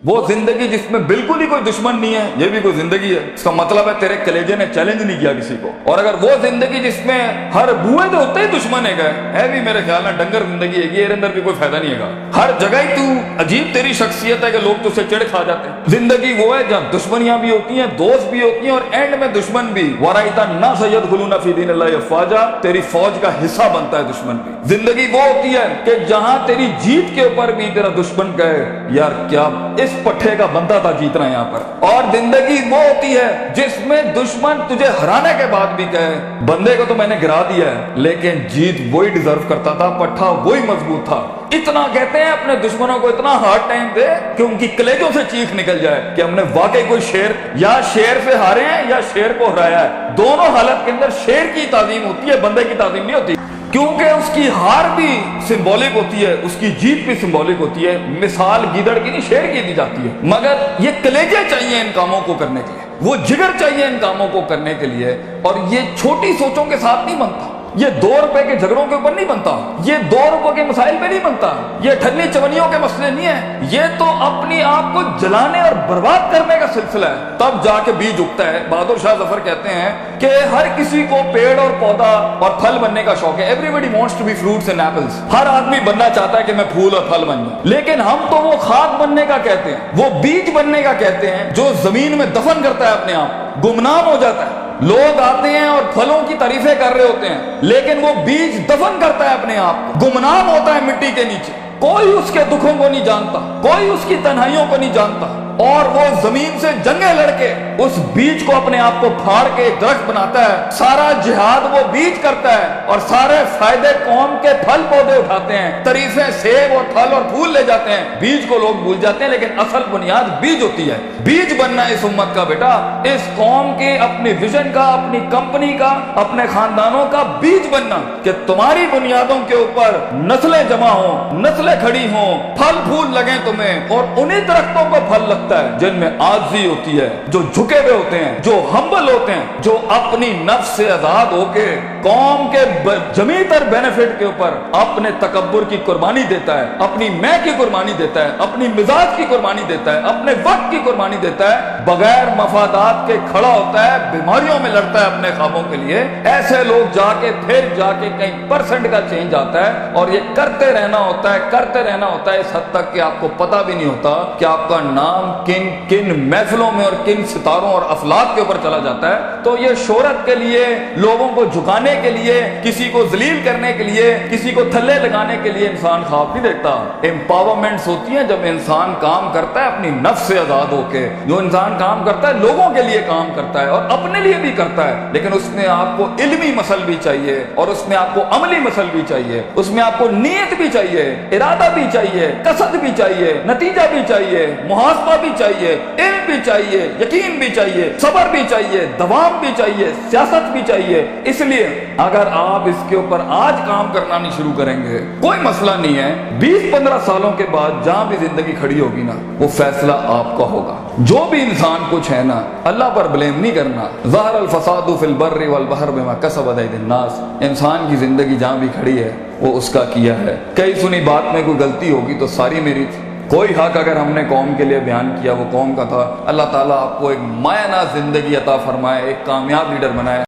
وہ زندگی جس میں بالکل ہی کوئی دشمن نہیں ہے، یہ بھی کوئی زندگی ہے؟ اس کا مطلب ہے تیرے کلیجے نے چیلنج نہیں کیا کسی کو۔ اور اگر وہ زندگی جس میں ہر بوئے تو ہوتے ہی دشمن ہے بھی میرے خیال میں ڈنگر زندگی ہے، یہ اندر بھی کوئی فائدہ نہیں ہے۔ ہر جگہ ہی تو عجیب تیری شخصیت ہے کہ لوگ تجھ سے چڑ کھا جاتے ہیں۔ زندگی وہ ہے جہاں دشمنیاں بھی ہوتی ہیں، دوست بھی ہوتی ہیں، اور اینڈ میں دشمن بھی۔ وَرَأَيْتَ النَّاسَ يَدْخُلُونَ فِي دِينِ اللَّهِ أَفْوَاجًا، تیری فوج کا حصہ بنتا ہے دشمن بھی۔ زندگی وہ ہوتی ہے کہ جہاں تیری جیت کے اوپر بھی تیرا دشمن کہے یار کیا اس پٹھے کا بندہ تھا جیتنا یہاں پر۔ اور زندگی وہ ہوتی ہے جس میں دشمن تجھے ہرانے کے بعد بھی کہے بندے کو تو میں نے گرا دیا ہے لیکن جیت وہی ڈیزرو کرتا تھا، پٹھا وہی مضبوط تھا۔ اتنا کہتے ہیں اپنے دشمنوں کو اتنا ہارڈ ٹائم دے کہ ان کی کلیجوں سے چیخ نکل جائے کہ ہم نے واقعی کوئی شیر یا شیر سے ہارے ہیں یا شیر کو ہرایا ہے۔ دونوں حالت کے اندر شیر کی تعظیم ہوتی ہے، بندے کی تعظیم نہیں ہوتی، کیونکہ اس کی ہار بھی سمبولک ہوتی ہے، اس کی جیت بھی سمبولک ہوتی ہے۔ مثال گیدڑ کی نہیں شیر کی دی جاتی ہے، مگر یہ کلیجے چاہیے ان کاموں کو کرنے کے لیے، وہ جگر چاہیے ان کاموں کو کرنے کے لیے، اور یہ چھوٹی سوچوں کے ساتھ نہیں بنتا، یہ 2 روپے کے جھگڑوں کے اوپر نہیں بنتا، یہ 2 روپے کے مسائل پہ نہیں بنتا، یہ ٹھنی چونیوں کے مسئلے نہیں ہیں، یہ تو اپنی آپ کو جلانے اور برباد کرنے کا سلسلہ ہے، تب جا کے بیج اگتا ہے۔ بہادر شاہ ظفر کہتے ہیں کہ ہر کسی کو پیڑ اور پودا اور پھل بننے کا شوق ہے، everybody wants to be fruits and apples, ہر آدمی بننا چاہتا ہے کہ میں پھول اور پھل بن جاؤں، لیکن ہم تو وہ کھاد بننے کا کہتے ہیں، وہ بیج بننے کا کہتے ہیں جو زمین میں دفن کرتا ہے اپنے آپ، گمنام ہو جاتا ہے۔ لوگ آتے ہیں اور پھلوں کی تعریفیں کر رہے ہوتے ہیں لیکن وہ بیج دفن کرتا ہے اپنے آپ کو، گمنام ہوتا ہے مٹی کے نیچے، کوئی اس کے دکھوں کو نہیں جانتا، کوئی اس کی تنہائیوں کو نہیں جانتا، اور وہ زمین سے جنگیں لڑ کے اس بیج کو اپنے آپ کو پھاڑ کے ایک درخت بناتا ہے۔ سارا جہاد وہ بیج کرتا ہے اور سارے فائدے قوم کے پھل پودے اٹھاتے ہیں، تعریفیں سیب اور پھل اور پھول لے جاتے ہیں، بیج کو لوگ بھول جاتے ہیں، لیکن اصل بنیاد بیج ہوتی ہے۔ بیج بننا اس امت کا بیٹا، اس قوم کے اپنی ویژن کا، اپنی کمپنی کا، اپنے خاندانوں کا بیج بننا کہ تمہاری بنیادوں کے اوپر نسلیں جمع ہوں، نسلیں کھڑی ہوں، پھل پھول لگیں تمہیں، اور انہی درختوں کو پھل لگتا ہے جن میں عاجزی ہوتی ہے، جو جھکے ہوئے ہوتے ہیں، جو ہمبل ہوتے ہیں، جو اپنی نفس سے آزاد ہو کے قوم کے جمیع تر بینیفٹ کے اوپر اپنے تکبر کی قربانی دیتا ہے، اپنی میں کی قربانی دیتا ہے، اپنی مزاج کی قربانی دیتا ہے، اپنے وقت کی قربانی دیتا ہے، بغیر مفادات کے کھڑا ہوتا ہے، بیماریوں میں لڑتا ہے اپنے خوابوں کے لیے۔ ایسے لوگ جا کے پھر جا کے کہیں پرسنٹ کا چینج آتا ہے، اور یہ کرتے رہنا ہوتا ہے، کرتے رہنا ہوتا ہے، اس حد تک کہ آپ کو پتہ بھی نہیں ہوتا کہ آپ کا نام کن کن محفلوں میں اور کن ستاروں اور افلاک کے اوپر چلا جاتا ہے۔ تو یہ شہرت کے لیے، لوگوں کو جھکانے کے لیے، کسی کو ذلیل کرنے کے لیے، کسی کو تھلے لگانے کے لیے انسان خواب نہیں دیکھتا۔ امپاورمنٹس ہوتی ہیں جب انسان کام کرتا ہے اپنی نفس سے آزاد ہو کے، جو انسان کام کرتا ہے لوگوں کے لیے کام کرتا ہے اور اپنے لیے بھی کرتا ہے، لیکن اس میں آپ کو علمی مسل بھی چاہیے، اور اس میں آپ کو عملی مسل بھی چاہیے، اس میں آپ کو نیت بھی چاہیے، ارادہ بھی چاہیے، قصد بھی چاہیے، نتیجہ بھی چاہیے، محاسبہ بھی چاہیے، علم بھی چاہیے، یقین بھی چاہیے، صبر بھی چاہیے، دوام بھی چاہیے، سیاست بھی چاہیے۔ اس لیے اگر آپ اس کے اوپر آج کام کرنا نہیں شروع کریں گے کوئی مسئلہ نہیں ہے، 20-15 سالوں کے بعد جہاں بھی زندگی کھڑی ہوگی نا وہ فیصلہ آپ کا ہوگا۔ جو بھی انسان کچھ ہے نا اللہ پر بلیم نہیں کرنا۔ ظہر الفساد فی البر والبحر بما کسبت ایدی الناس، انسان کی زندگی جہاں بھی کھڑی ہے وہ اس کا کیا ہے، کئی سنی بات میں کوئی غلطی ہوگی تو ساری میری تھی، کوئی حق اگر ہم نے قوم کے لیے بیان کیا وہ قوم کا تھا۔ اللہ تعالیٰ آپ کو ایک مایہ ناز زندگی عطا فرمائے، ایک کامیاب لیڈر بنائے۔